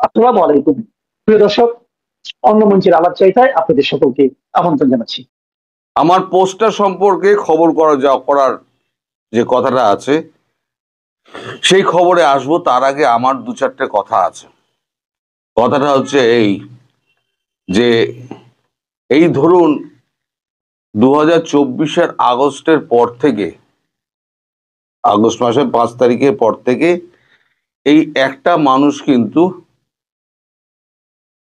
আসসালামু আলাইকুম। প্রিয় দর্শক, অন্য মঞ্চের আলাপ চাইতায় আপনাদের সকলকে আমন্ত্রণ জানাচ্ছি। আমার পোস্টটা সম্পর্কে খবর করার যে কথাটা আছে, সেই খবরে আসবো। তার আগে আমার দু চারটে কথা আছে। কথাটা হচ্ছে এই যে, এই ধরুন 2024-এর আগস্টের পর থেকে, আগস্ট মাসের 5 তারিখের পর থেকে এই একটা মানুষ কিন্তু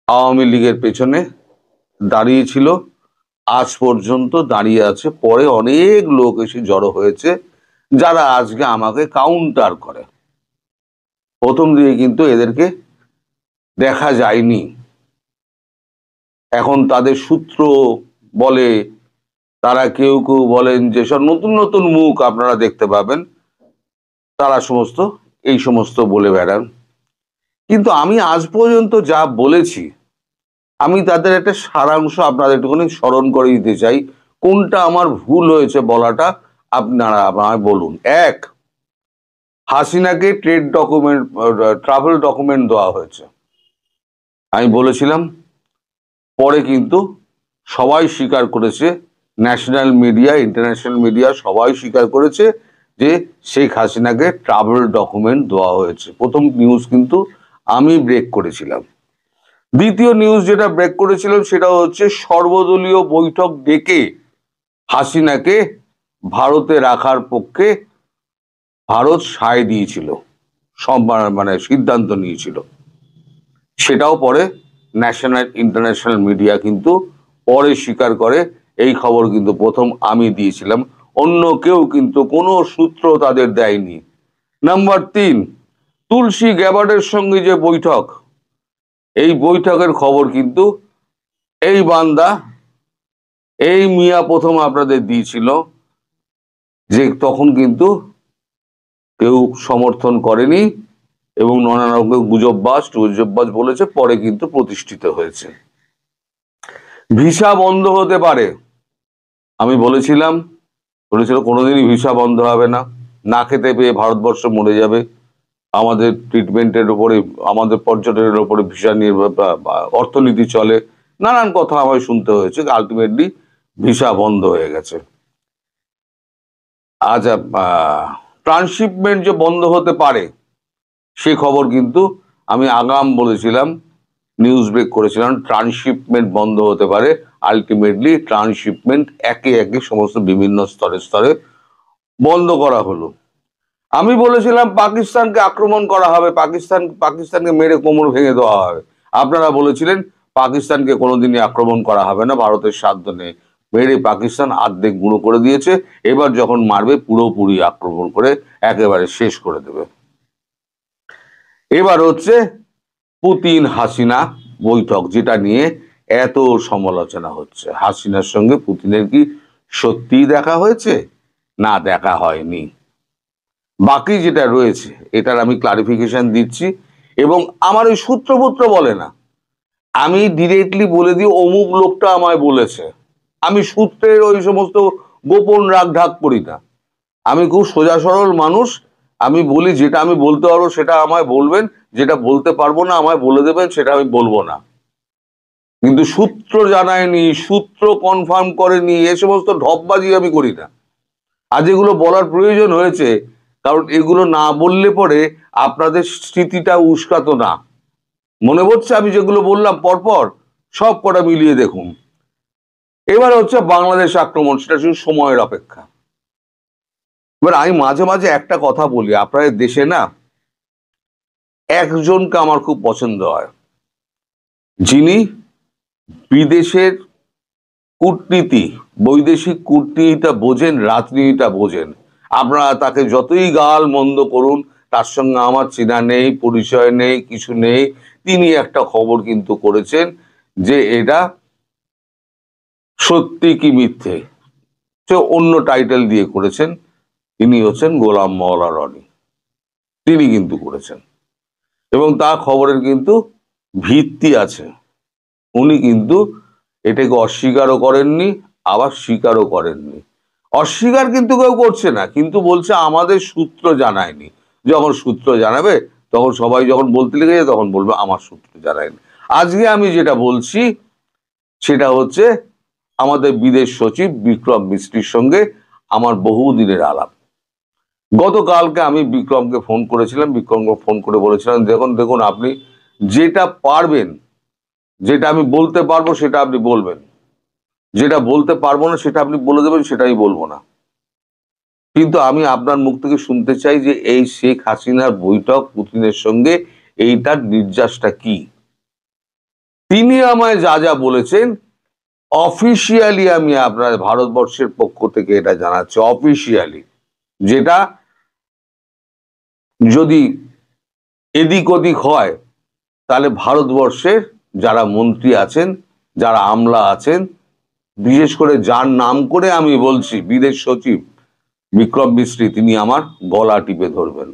আওয়ামী লীগের পেছনে দাঁড়িয়েছিল, আজ পর্যন্ত দাঁড়িয়ে আছে। পরে অনেক লোক এসে জড়ো হয়েছে যারা আজকে আমাকে কাউন্টার করে। প্রথম দিকে কিন্তু এদেরকে দেখা যায়নি। এখন তাদের সূত্র বলে, তারা কেউ কেউ বলেন যে সব নতুন নতুন মুখ আপনারা দেখতে পাবেন, তারা এই সমস্ত বলে বেড়ান। কিন্তু আমি আজ পর্যন্ত যা বলেছি, আমি তাদের একটা সারাংশ আপনাদের একটুখানি স্মরণ করে দিতে চাই। কোনটা আমার ভুল হয়েছে বলাটা আপনারা আমায় বলুন। এক, হাসিনাকে ট্রাভেল ডকুমেন্ট দেওয়া হয়েছে, আমি বলেছিলাম। পরে কিন্তু সবাই স্বীকার করেছে, ন্যাশনাল মিডিয়া, ইন্টারন্যাশনাল মিডিয়া সবাই স্বীকার করেছে যে শেখ হাসিনাকে ট্রাভেল ডকুমেন্ট দেওয়া হয়েছে। প্রথম নিউজ কিন্তু আমি ব্রেক করেছিলাম। দ্বিতীয় নিউজ যেটা ব্রেক করেছিলাম সেটা হচ্ছে সর্বদলীয় বৈঠক ডেকে হাসিনাকে ভারতে রাখার পক্ষে ভারত সায় দিয়েছিল, সিদ্ধান্ত নিয়েছিল। সেটাও পরে ন্যাশনাল ইন্টারন্যাশনাল মিডিয়া কিন্তু পরে স্বীকার করে। এই খবর কিন্তু প্রথম আমি দিয়েছিলাম, অন্য কেউ কিন্তু কোনো সূত্র তাদের দেয়নি। নাম্বার 3, তুলসী গ্যাবার্ডের সঙ্গে যে বৈঠক, এই বৈঠকের খবর কিন্তু এই বান্দা, এই মিয়া প্রথম আপনাদের দিয়েছিল, যে তখন কিন্তু কেউ সমর্থন করেনি এবং নানা রকম গুজববাজ বলেছে, পরে কিন্তু প্রতিষ্ঠিত হয়েছে। ভিসা বন্ধ হতে পারে, আমি বলেছিল কোনোদিনই ভিসা বন্ধ হবে না, না খেতে পেয়ে ভারতবর্ষ মরে যাবে, আমাদের ট্রিটমেন্টের উপরে, আমাদের পর্যটনের উপরে ভিসা নিয়ে অর্থনীতি চলে, নানান কথা আমায় শুনতে হয়েছে। আলটিমেটলি ভিসা বন্ধ হয়ে গেছে। আজ ট্রান্সশিপমেন্ট যে বন্ধ হতে পারে, সে খবর কিন্তু আমি আগাম বলেছিলাম, নিউজ ব্রেক করেছিলাম, ট্রান্সশিপমেন্ট বন্ধ হতে পারে। আলটিমেটলি ট্রান্সশিপমেন্ট একে একে সমস্ত বিভিন্ন স্তরে স্তরে বন্ধ করা হলো। আমি বলেছিলাম পাকিস্তানকে আক্রমণ করা হবে, পাকিস্তানকে মেরে কোমর ভেঙে দেওয়া হবে। আপনারা বলেছিলেন পাকিস্তানকে কোনোদিনই আক্রমণ করা হবে না, ভারতের সাধ্য নেই, মেরে পাকিস্তান আর্ধেক গুঁড়ো করে দিয়েছে, এবার যখন মারবে পুরোপুরি আক্রমণ করে একেবারে শেষ করে দেবে। এবার হচ্ছে পুতিন হাসিনা বৈঠক, যেটা নিয়ে এত সমালোচনা হচ্ছে। হাসিনার সঙ্গে পুতিনের কি সত্যিই দেখা হয়েছে, না দেখা হয়নি? বাকি যেটা রয়েছে এটার আমি ক্লারিফিকেশন দিচ্ছি। এবং আমার ওই সূত্রপুত্র বলে না, আমি ডিরেক্টলি বলে দিই অমুক লোকটা আমায় বলেছে। আমি সূত্রের ওই সমস্ত গোপন রাগ ঢাক করি না। আমি খুব সোজা সরল মানুষ। আমি বলি যেটা আমি বলতে পারবো সেটা আমায় বলবেন, যেটা বলতে পারবো না আমায় বলে দেবেন, সেটা আমি বলবো না। কিন্তু সূত্র জানায়নি, সূত্র কনফার্ম করেনি, এ সমস্ত ঢপবাজি আমি করি না। আজ এগুলো বলার প্রয়োজন হয়েছে, কারণ এগুলো না বললে পরে আপনাদের স্মৃতিটা উস্কাতো না। মনে হচ্ছে আমি যেগুলো বললাম পরপর সব কটা মিলিয়ে দেখুন। এবার হচ্ছে বাংলাদেশ আক্রমণ, সেটা শুধু সময়ের অপেক্ষা। এবার আমি মাঝে মাঝে একটা কথা বলি, আপনাদের দেশে না একজনকে আমার খুব পছন্দ হয়, যিনি বিদেশের কূটনীতি, বৈদেশিক কূটনীতিটা বোঝেন, রাজনীতিটা বোঝেন। আপনারা তাকে যতই গাল মন্দ করুন, তার সঙ্গে আমার চেনা নেই, পরিচয় নেই, কিছু নেই। তিনি একটা খবর কিন্তু করেছেন যে এটা সত্যি কি মিথ্যে, সে অন্য টাইটেল দিয়ে করেছেন। তিনি হচ্ছেন গোলাম মওলা রনি, তিনি কিন্তু করেছেন এবং তার খবরের কিন্তু ভিত্তি আছে। উনি কিন্তু এটাকে অস্বীকারও করেননি, আবার স্বীকারও করেননি। অস্বীকার কিন্তু কেউ করছে না, কিন্তু বলছে আমাদের সূত্র জানায়নি। যখন সূত্র জানাবে তখন সবাই যখন বলতে লেগে যায় তখন বলবে আমার সূত্র জানায়নি। আজকে আমি যেটা বলছি সেটা হচ্ছে আমাদের বিদেশ সচিব বিক্রম মিস্ত্রির সঙ্গে আমার বহুদিনের আলাপ। গতকালকে আমি বিক্রমকে ফোন করেছিলাম, বিক্রমকে ফোন করে বলেছিলাম দেখুন আপনি যেটা পারবেন, যেটা আমি বলতে পারবো সেটা আপনি বলবেন, যেটা বলতে পারবো না সেটা আপনি বলে দেবেন, সেটা আমি বলবো না। কিন্তু আমি আপনার মুখ থেকে শুনতে চাই যে এই শেখ হাসিনার বৈঠক পুতিনের সঙ্গে এইটার নির্যাসটা কি। তিনি আমায় যা যা বলেছেন অফিসিয়ালি আমি আপনার ভারতবর্ষের পক্ষ থেকে এটা জানাচ্ছি, অফিসিয়ালি, যেটা যদি এদিক ওদিক হয় তাহলে ভারতবর্ষের যারা মন্ত্রী আছেন, যারা আমলা আছেন, বিশেষ করে যার নাম করে আমি বলছি বিদেশ সচিব বিক্রম মিস্ত্রি, তিনি আমার গলা টিপে ধরবেন,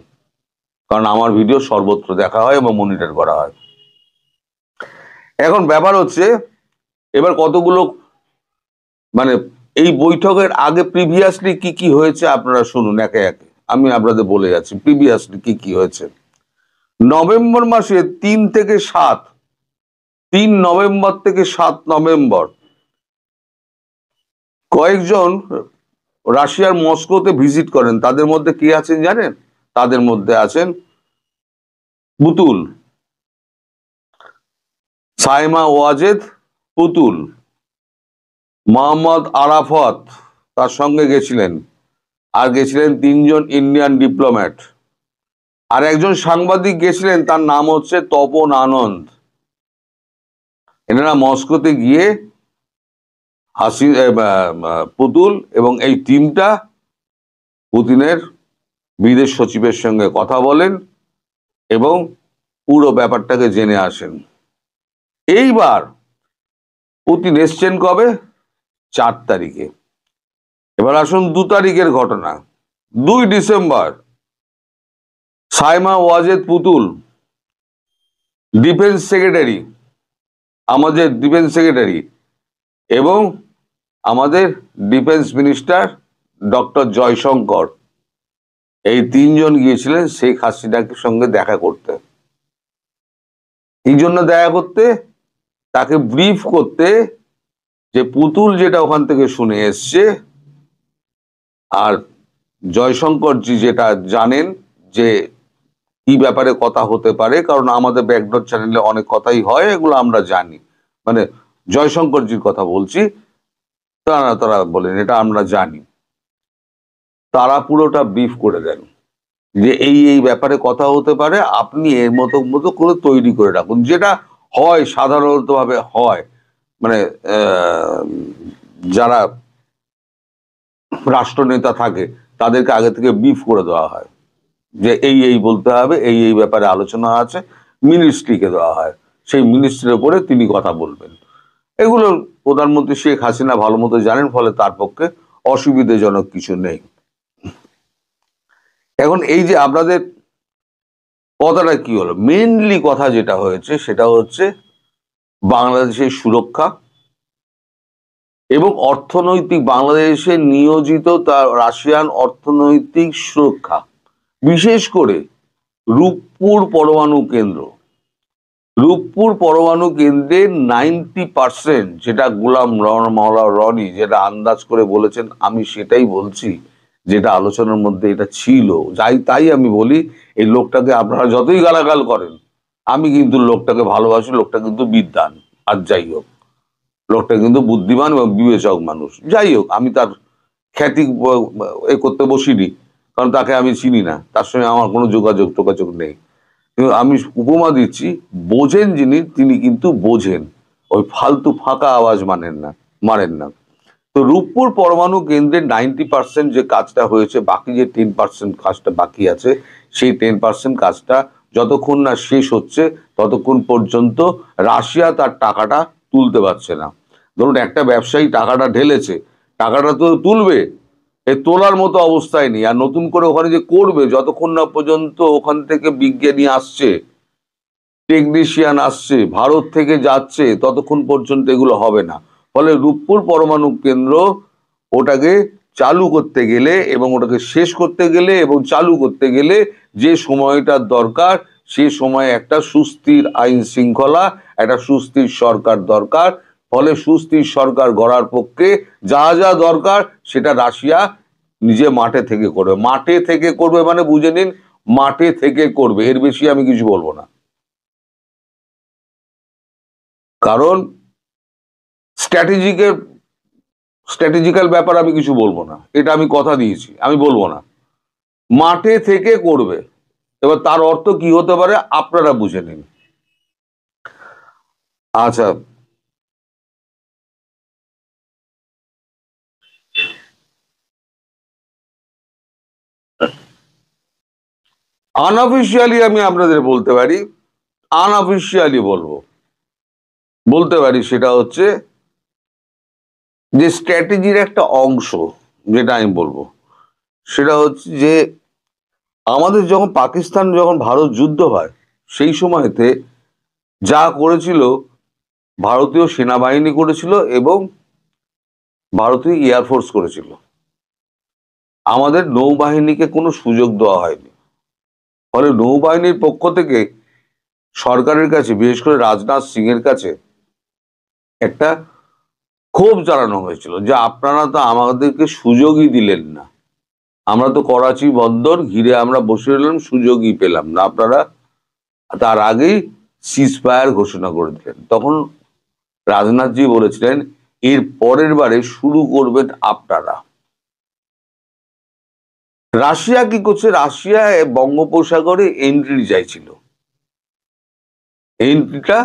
কারণ আমার ভিডিও সর্বত্র দেখা হয় এবং মনিটর করা হয়। এখন ব্যাপার হচ্ছে এবার কতগুলো মানে এই বৈঠকের আগে প্রিভিয়াসলি কি কি হয়েছে আপনারা শুনুন একে একে। আমি আপনাদের বলে যাচ্ছি প্রিভিয়াসলি কি কি হয়েছে। নভেম্বর মাসে 3 থেকে 7, 3 নভেম্বর থেকে 7 নভেম্বর কয়েকজন রাশিয়ার মস্কোতে ভিজিট করেন। তাদের মধ্যে কে আছেন জানেন? তাদের মধ্যে আছেন পুতুল, সাইমা ওয়াজেদ পুতুল, মোহাম্মদ আরাফাত তার সঙ্গে গেছিলেন, আর গেছিলেন 3 জন ইন্ডিয়ান ডিপ্লোম্যাট, আর একজন সাংবাদিক গেছিলেন, তার নাম হচ্ছে তপন আনন্দ। এনারা মস্কোতে গিয়ে পুতুল এবং এই টিমটা পুতিনের বিদেশ সচিবের সঙ্গে কথা বলেন এবং পুরো ব্যাপারটাকে জেনে আসেন। এইবার পুতিন এসছেন কবে? 4 তারিখে। এবার আসুন 2 তারিখের ঘটনা। 2 ডিসেম্বর সাইমা ওয়াজেদ পুতুল, ডিফেন্স সেক্রেটারি, আমাদের ডিফেন্স সেক্রেটারি এবং আমাদের ডিফেন্স মিনিস্টার ডক্টর জয়শঙ্কর, এই 3 জন গিয়েছিলেন শেখ হাসিনার সঙ্গে দেখা করতে। এই জন্য দেখা করতে, তাকে ব্রিফ করতে যে পুতুল যেটা ওখান থেকে শুনে এসছে আর জয়শঙ্করজি যেটা জানেন যে কি ব্যাপারে কথা হতে পারে, কারণ আমাদের ব্যাকডোর চ্যানেলে অনেক কথাই হয়, এগুলো আমরা জানি। মানে জয়শঙ্করজির কথা বলছি, তারা বলেন এটা আমরা জানি। তারা পুরোটা ব্রিফ করে দেন যে এই ব্যাপারে কথা হতে পারে, আপনি এর মতো করে তৈরি করে রাখুন। যেটা হয় সাধারণত ভাবে হয়, মানে যারা রাষ্ট্রনেতা থাকে তাদেরকে আগে থেকে ব্রিফ করে দেওয়া হয় যে এই বলতে হবে, এই ব্যাপারে আলোচনা আছে, মিনিস্ট্রিকে দেওয়া হয়, সেই মিনিস্ট্রির উপরে তিনি কথা বলবেন। এগুলো প্রধানমন্ত্রী শেখ হাসিনা ভালো মতো জানেন, ফলে তার পক্ষে অসুবিধাজনক কিছু নেই। এখন এই যে আপনাদের কথাটা কি হলো, মেইনলি কথা যেটা হয়েছে সেটা হচ্ছে বাংলাদেশের সুরক্ষা এবং অর্থনৈতিক, বাংলাদেশে নিয়োজিত তার রাশিয়ান অর্থনৈতিক সুরক্ষা, বিশেষ করে রূপপুর পরমাণু কেন্দ্র। রূপপুর পরমাণু কেন্দ্রের 90%, যেটা গোলাম মাওলা রনি যেটা আন্দাজ করে বলেছেন, আমি সেটাই বলছি, যেটা আলোচনার মধ্যে এটা ছিল। তাই আমি বলি এই লোকটাকে আপনারা যতই গালাগাল করেন, আমি কিন্তু লোকটাকে ভালোবাসি, লোকটা কিন্তু বিদ্বান। আর যাই হোক, লোকটা কিন্তু বুদ্ধিমান এবং বিবেচক মানুষ। যাই হোক, আমি তার খ্যাতি করতে বসিনি, কারণ তাকে আমি চিনি না, তার সঙ্গে আমার কোনো যোগাযোগ নেই। কিন্তু আমি উপমা দিচ্ছি, বোঝেন যিনি, তিনি কিন্তু বোঝেন, ওই ফালতু ফাঁকা আওয়াজ মারেন না। তো রূপপুর পরমাণু কেন্দ্রের 90% যে কাজটা হয়েছে, বাকি যে 10% কাজটা বাকি আছে, সেই 10% কাজটা যতক্ষণ না শেষ হচ্ছে ততক্ষণ পর্যন্ত রাশিয়া তার টাকাটা তুলতে পারছে না। ধরুন একটা ব্যবসায়ী টাকাটা ঢেলেছে, টাকাটা তো তুলবে, তোলার মতো অবস্থায় নেই। আর নতুন করে ওখানে যে করবে, যতক্ষণ না পর্যন্ত ওখান থেকে বিজ্ঞানী আসছে, টেকনিশিয়ান আসছে, ভারত থেকে যাচ্ছে, ততক্ষণ পর্যন্ত এগুলো হবে না। ফলে রূপপুর পরমাণু কেন্দ্র ওটাকে চালু করতে গেলে এবং ওটাকে শেষ করতে গেলে এবং চালু করতে গেলে যে সময়টার দরকার, সে সময় একটা সুস্থির আইন শৃঙ্খলা, একটা সুস্থির সরকার দরকার। ফলে সুস্থির সরকার গড়ার পক্ষে যা যা দরকার সেটা রাশিয়া নিজে মাঠে থেকে করবে। মাঠে থেকে করবে মানে বুঝে নিন, মাঠে থেকে করবে, এর বেশি আমি কিছু বলবো না। কারণ স্ট্র্যাটেজিক্যাল ব্যাপার আমি কিছু বলবো না, এটা আমি কথা দিয়েছি, আমি বলবো না। মাঠে থেকে করবে। এবার তার অর্থ কি হতে পারে আপনারা বুঝে নিন। আচ্ছা, আনঅফিসিয়ালি আমি আপনাদের বলতে পারি, আনঅফিসিয়ালি বলতে পারি, সেটা হচ্ছে যে স্ট্র্যাটেজির একটা অংশ, যেটা আমি বলবো সেটা হচ্ছে যে আমাদের যখন পাকিস্তান যখন ভারত যুদ্ধ হয় সেই সময়তে যা করেছিল ভারতীয় সেনাবাহিনী করেছিল এবং ভারতীয় এয়ারফোর্স করেছিল, আমাদের নৌবাহিনীকে কোনো সুযোগ দেওয়া হয়নি। ফলে নৌবাহিনীর পক্ষ থেকে সরকারের কাছে, বিশেষ করে রাজনাথ সিং এর কাছে একটা ক্ষোভ জানানো হয়েছিল যে আপনারা তো আমাদেরকে সুযোগই দিলেন না, আমরা তো করাচি বন্দর ঘিরে আমরা বসে রইলাম, সুযোগই পেলাম না, আপনারা তার আগেই সিজফায়ার ঘোষণা করে দিলেন। তখন রাজনাথজি বলেছিলেন এর পরের বারে শুরু করবেন আপনারা। রাশিয়া কি করছে, রাশিয়া বঙ্গোপসাগরে এন্ট্রি চাইছিল, এন্ট্রিটা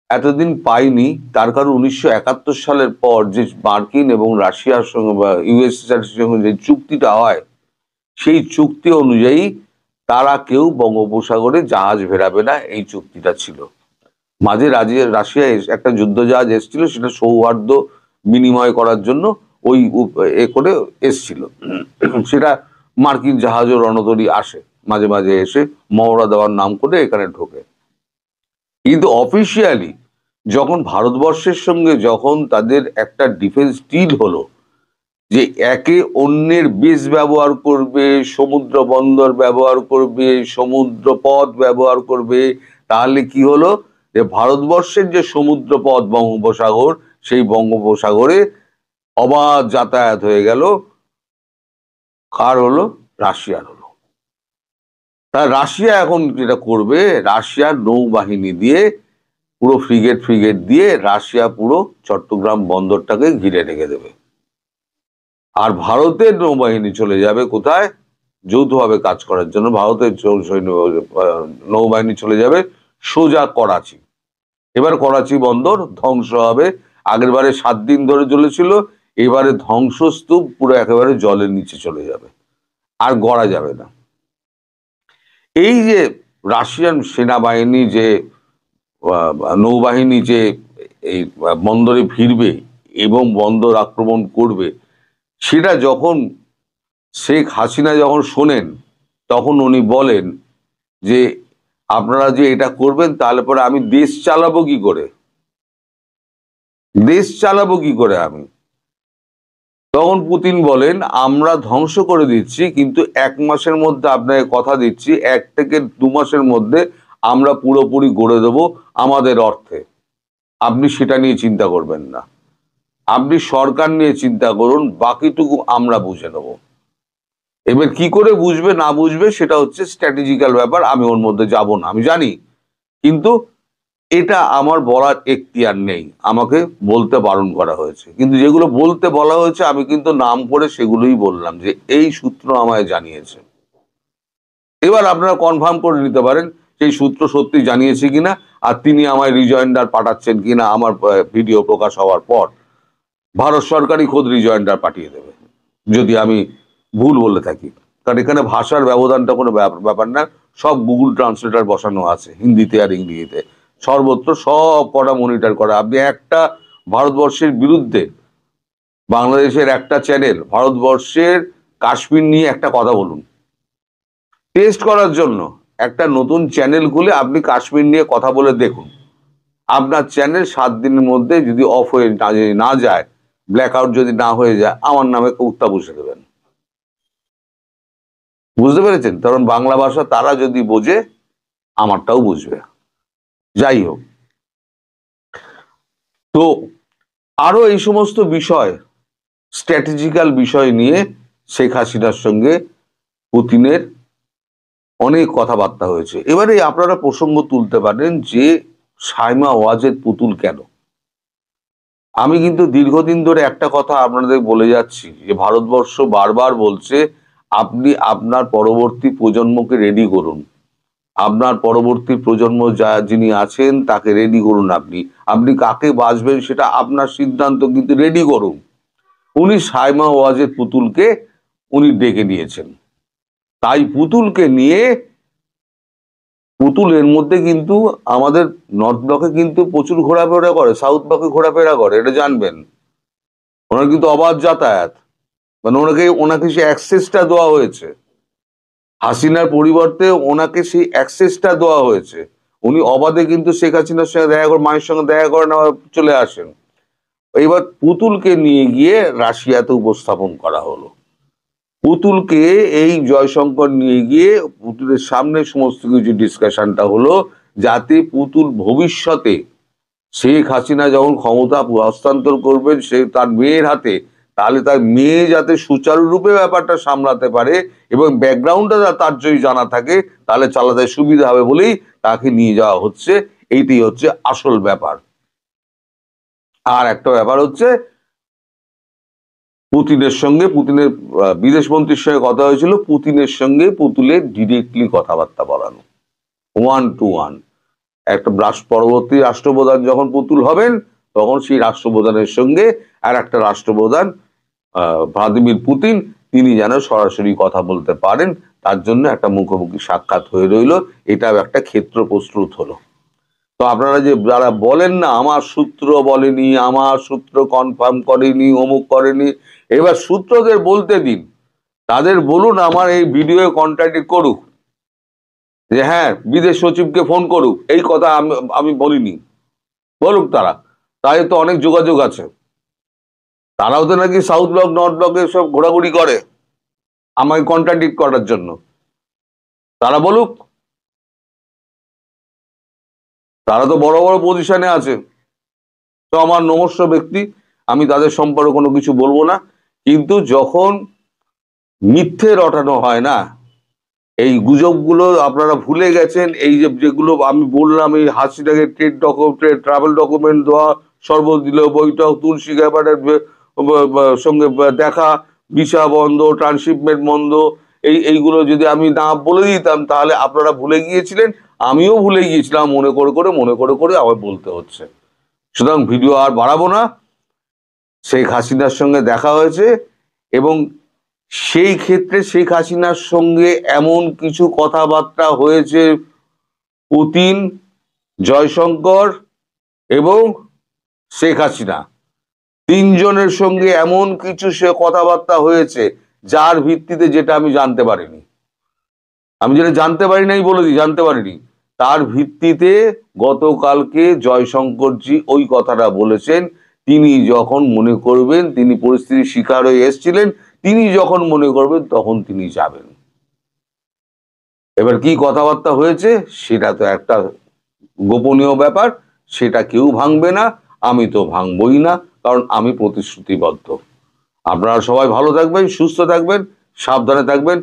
এতদিন পাইনি। তার কারণ 1971 সালের পর যে মার্কিন এবং রাশিয়ার সঙ্গে বা ইউএসএসআর সঙ্গে যে চুক্তিটা হয়, সেই চুক্তি অনুযায়ী তারা কেউ বঙ্গোপসাগরে জাহাজ ভেড়াবে না, এই চুক্তিটা ছিল। মাঝে রাশিয়া একটা যুদ্ধ জাহাজ এসেছিল, সেটা সৌহার্দ্য বিনিময় করার জন্য ওই এ করে এসছিল। সেটা মার্কিন জাহাজও রণতরী আসে মাঝে মাঝে, এসে মহড়া দেওয়ার নাম করে এখানে ঢোকে। কিন্তু অফিসিয়ালি যখন ভারতবর্ষের সঙ্গে যখন তাদের একটা ডিফেন্স ডিল হলো যে একে অন্যের বেস ব্যবহার করবে, সমুদ্র বন্দর ব্যবহার করবে, সমুদ্র পথ ব্যবহার করবে, তাহলে কি হলো যে ভারতবর্ষের যে সমুদ্র পথ বঙ্গোপসাগর, সেই বঙ্গোপসাগরে অবাধ যাতায়াত হয়ে গেল। কার হলো? রাশিয়ার হলো। তা রাশিয়া এখন যেটা করবে, রাশিয়ার নৌবাহিনী দিয়ে পুরো ফ্রিগেট দিয়ে রাশিয়া পুরো চট্টগ্রাম বন্দরটাকে ঘিরে রেখে দেবে। আর ভারতের নৌবাহিনী চলে যাবে কোথায়? যৌথভাবে কাজ করার জন্য ভারতের নৌবাহিনী চলে যাবে সোজা করাচি। এবার করাচি বন্দর ধ্বংস হবে। আগের বারে 7 দিন ধরে চলেছিল, এবারে ধ্বংসস্তূপ পুরো একেবারে জলের নিচে চলে যাবে, আর গড়া যাবে না। এই যে রাশিয়ান সেনাবাহিনী যে নৌবাহিনী যে এই বন্দরে ভিড়বে এবং বন্দর আক্রমণ করবে, সেটা যখন শেখ হাসিনা যখন শোনেন, তখন উনি বলেন যে আপনারা যে এটা করবেন তাহলে পরে আমি দেশ চালাবো কি করে, দেশ চালাবো কি করে আমি? তখন পুতিন বলেন আমরা ধ্বংস করে দিচ্ছি, কিন্তু 1 মাসের মধ্যে আপনাকে কথা দিচ্ছি, 1 থেকে 2 মাসের মধ্যে আমরা পুরোপুরি গড়ে দেবো আমাদের অর্থে, আপনি সেটা নিয়ে চিন্তা করবেন না, আপনি সরকার নিয়ে চিন্তা করুন, বাকিটুকু আমরা বুঝে নেব। এবার কি করে বুঝবে না বুঝবে সেটা হচ্ছে স্ট্র্যাটেজিক্যাল ব্যাপার, আমি ওর মধ্যে যাব না, আমি জানি। কিন্তু এটা আমার বলার এখতিয়ার নেই, আমাকে বলতে বারণ করা হয়েছে। কিন্তু যেগুলো বলতে বলা হয়েছে আমি কিন্তু নাম করে সেগুলোই বললাম যে এই সূত্র আমায় জানিয়েছে। এবার আপনারা কনফার্ম করে নিতে পারেন সেই সূত্র সত্যি জানিয়েছে কিনা, আর তিনি আমায় রিজয়েন্ডার পাঠাচ্ছেন কিনা। আমার ভিডিও প্রকাশ হওয়ার পর ভারত সরকারই খোদ রিজয়েন্ডার পাঠিয়ে দেবে যদি আমি ভুল বলে থাকি। কারণ এখানে ভাষার ব্যবধানটা কোনো ব্যাপার না, সব গুগল ট্রান্সলেটার বসানো আছে, হিন্দিতে আর ইংরেজিতে, সর্বত্র সব কটা মনিটর করা। আপনি একটা ভারতবর্ষের বিরুদ্ধে বাংলাদেশের একটা চ্যানেল ভারতবর্ষের কাশ্মীর নিয়ে একটা কথা বলুন, টেস্ট করার জন্য একটা নতুন চ্যানেল খুলে আপনি কাশ্মীর নিয়ে কথা বলে দেখুন, আপনার চ্যানেল 7 দিনের মধ্যে যদি অফ হয়ে না যায়, ব্ল্যাক আউট যদি না হয়ে যায়, আমার নামে উত্তা বসে দেবেন। বুঝতে পেরেছেন? কারণ বাংলা ভাষা তারা যদি বোঝে আমারটাও বুঝবে। যাই হোক, তো আরো এই সমস্ত বিষয়, স্ট্র্যাটেজিক্যাল বিষয় নিয়ে শেখ হাসিনার সঙ্গে পুতিনের অনেক কথাবার্তা হয়েছে। এবারে আপনারা প্রসঙ্গ তুলতে পারেন যে সাইমা ওয়াজেদ পুতুল কেন। আমি কিন্তু দীর্ঘদিন ধরে একটা কথা আপনাদের বলে যাচ্ছি যে ভারতবর্ষ বারবার বলছে আপনি আপনার পরবর্তী প্রজন্মকে রেডি করুন, আপনার পরবর্তী প্রজন্ম যিনি আছেন তাকে রেডি করুন। আপনি কাকে বাঁচবেন সেটা আপনার সিদ্ধান্ত, কিন্তু রেডি করুন। উনি সাইমা ওয়াজেদ পুতুলকে উনি ডেকে নিয়েছেন। তাই পুতুলকে নিয়ে, পুতুল এর মধ্যে কিন্তু আমাদের নর্থ ব্লকে কিন্তু প্রচুর ঘোরাফেরা করে, সাউথ ব্লকে ঘোরাফেরা করে, এটা জানবেন। ওনার কিন্তু অবাধ যাতায়াত, মানে ওনাকে সেই অ্যাক্সেসটা দেওয়া হয়েছে। হাসিনার পরিবর্তে ওনাকে সেই অ্যাক্সেসটা দেওয়া হয়েছে। উনি অবাধে কিন্তু শেখ হাসিনার সঙ্গে দেখা করে, মায়ের সঙ্গে দেখা করেন, আবার চলে আসেন। এবার পুতুলকে নিয়ে গিয়ে রাশিয়াতে উপস্থাপন করা হলো। পুতুলকে এই জয়শঙ্কর নিয়ে গিয়ে পুতুলের সামনে সমস্ত কিছু ডিসকাশনটা হলো, যাতে পুতুল ভবিষ্যতে শেখ হাসিনা যখন ক্ষমতা হস্তান্তর করবেন সে তার মেয়ের হাতে, তাহলে তার মেয়ে যাতে সুচারুরূপে ব্যাপারটা সামলাতে পারে এবং ব্যাকগ্রাউন্ডটা তার যদি জানা থাকে তাহলে চালাতে সুবিধা হবে বলেই তাকে নিয়ে যাওয়া হচ্ছে। এইটাই হচ্ছে আসল ব্যাপার। আর একটা ব্যাপার হচ্ছে পুতিনের বিদেশ মন্ত্রীর সঙ্গে কথা হয়েছিল, পুতিনের সঙ্গে পুতুলের ডিরেক্টলি কথাবার্তা বলানো, 1 to 1। একটা পরবর্তী রাষ্ট্রপ্রধান যখন পুতুল হবেন তখন সেই রাষ্ট্রপ্রধানের সঙ্গে আর একটা রাষ্ট্রপ্রধান ভ্লাদিমির পুতিন, তিনি যেন সরাসরি কথা বলতে পারেন, তার জন্য একটা মুখোমুখি সাক্ষাৎ হয়ে রইল। এটাও একটা ক্ষেত্র প্রস্তুত হলো। তো আপনারা যে যারা বলেন না আমার সূত্র বলেনি, আমার সূত্র কনফার্ম করেনি, অমুক করেনি, এবার সূত্রদের বলতে দিন, তাদের বলুন আমার এই ভিডিও কন্ট্রাডিক্ট করুক, যে হ্যাঁ বিদেশ সচিবকে ফোন করুক, এই কথা আমি বলিনি, বলুক তারা। তাই তো অনেক যোগাযোগ আছে, তারাও তো নাকি সাউথ ব্লক নর্থ ব্লকে সব ঘোরাঘুরি করে আমাকে কন্ট্রাডিক্ট করার জন্য। তারা বলুক, তারা তো বড় বড় পজিশনে আছে। তো আমার নমস্য ব্যক্তি, আমি তাদের সম্পর্কে কোনো কিছু বলবো না। কিন্তু যখন মিথ্যে রটানো হয় না, এই গুজবগুলো আপনারা ভুলে গেছেন। এই যেগুলো আমি বললাম, এই হাসিনাকে ট্রাভেল ডকুমেন্ট দেওয়া, শরবত দিল, বৈঠক, তুলসী গ্যাবারের সঙ্গে দেখা, ভিসা বন্ধ, ট্রান্সশিপমেন্ট বন্ধ, এইগুলো যদি আমি না বলে দিতাম তাহলে আপনারা ভুলে গিয়েছিলেন, আমিও ভুলে গিয়েছিলাম। মনে করে করে আমার বলতে হচ্ছে। সুতরাং ভিডিও আর বাড়াবো না। শেখ হাসিনার সঙ্গে দেখা হয়েছে এবং সেই ক্ষেত্রে শেখ হাসিনার সঙ্গে এমন কিছু কথাবার্তা হয়েছে, পুতিন, জয়শঙ্কর এবং শেখ হাসিনা তিনজনের সঙ্গে এমন কিছু সে কথাবার্তা হয়েছে যার ভিত্তিতে, যেটা আমি জানতে পারিনি, আমি যেটা জানতে পারি নাই বলে দিই, জানতে পারিনি, তার ভিত্তিতে গতকালকে জয়শঙ্করজি ওই কথাটা বলেছেন। তিনি যখন মনে করবেন, তিনি পরিস্থিতির শিকার হয়ে এসেছিলেন, তিনি যখন মনে করবেন তখন তিনি যাবেন। এবার কি কথাবার্তা হয়েছে সেটা তো একটা গোপনীয় ব্যাপার, সেটা কেউ ভাঙবে না, আমি তো ভাঙবই না, কারণ আমি প্রতিশ্রুতিবদ্ধ। আপনারা সবাই ভালো থাকবেন, সুস্থ থাকবেন, সাবধানে থাকবেন।